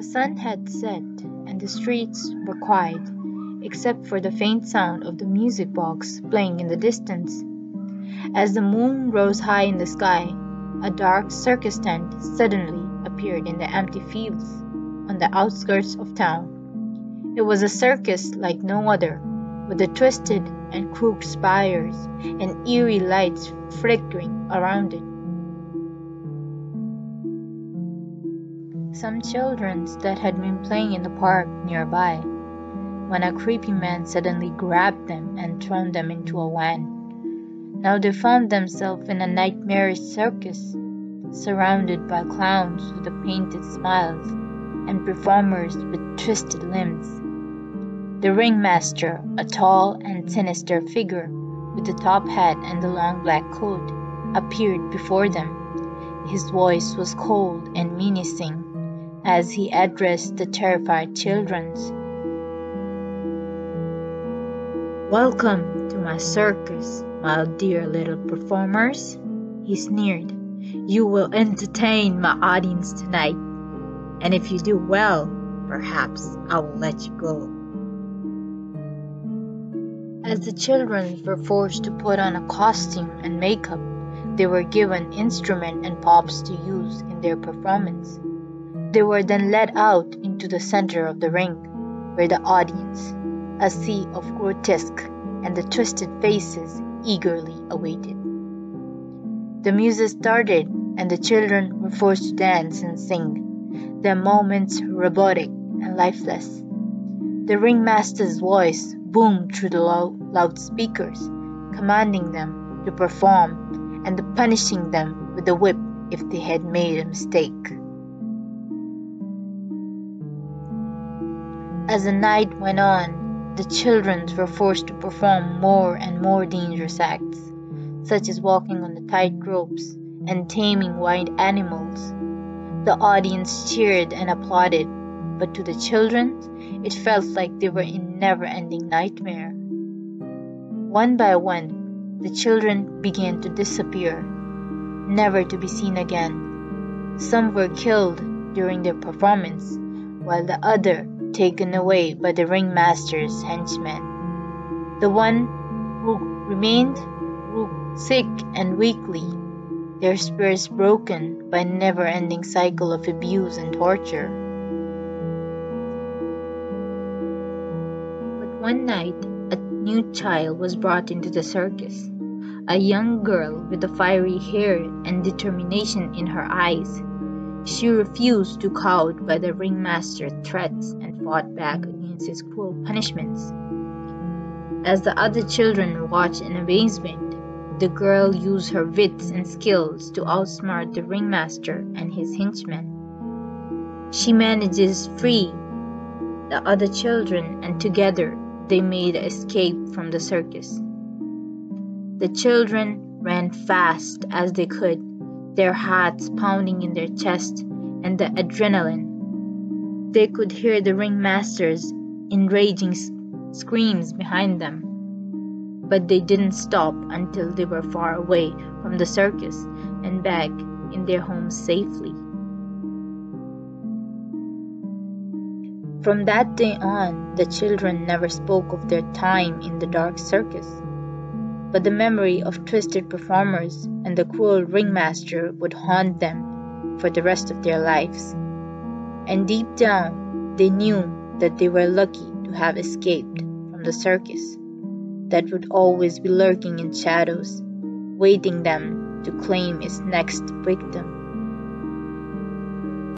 The sun had set, and the streets were quiet, except for the faint sound of the music box playing in the distance. As the moon rose high in the sky, a dark circus tent suddenly appeared in the empty fields on the outskirts of town. It was a circus like no other, with the twisted and crooked spires and eerie lights flickering around it. Some children that had been playing in the park nearby, when a creepy man suddenly grabbed them and thrown them into a van. Now they found themselves in a nightmarish circus, surrounded by clowns with painted smiles and performers with twisted limbs. The ringmaster, a tall and sinister figure with the top hat and the long black coat, appeared before them. His voice was cold and menacing as he addressed the terrified children. "Welcome to my circus, my dear little performers," he sneered. "You will entertain my audience tonight, and if you do well, perhaps I will let you go." As the children were forced to put on a costume and makeup, they were given instruments and props to use in their performance. They were then led out into the center of the ring, where the audience, a sea of grotesque and the twisted faces, eagerly awaited. The music started, and the children were forced to dance and sing, their movements robotic and lifeless. The ringmaster's voice boomed through the loudspeakers, commanding them to perform and punishing them with the whip if they had made a mistake. As the night went on, the children were forced to perform more and more dangerous acts, such as walking on the tight ropes and taming wild animals. The audience cheered and applauded, but to the children, it felt like they were in a never-ending nightmare. One by one, the children began to disappear, never to be seen again. Some were killed during their performance, while the others taken away by the ringmaster's henchmen. The one who remained grew sick and weakly, their spirits broken by a never-ending cycle of abuse and torture. But one night, a new child was brought into the circus, a young girl with fiery hair and determination in her eyes. She refused to cowed by the ringmaster's threats and fought back against his cruel punishments. As the other children watched in amazement, the girl used her wits and skills to outsmart the ringmaster and his henchmen. She manages to free the other children, and together they made an escape from the circus. The children ran fast as they could, their hearts pounding in their chest and the adrenaline. They could hear the ringmaster's enraging screams behind them, but they didn't stop until they were far away from the circus and back in their homes safely. From that day on, the children never spoke of their time in the dark circus, but the memory of twisted performers and the cruel ringmaster would haunt them for the rest of their lives. And deep down, they knew that they were lucky to have escaped from the circus that would always be lurking in shadows, waiting them to claim its next victim.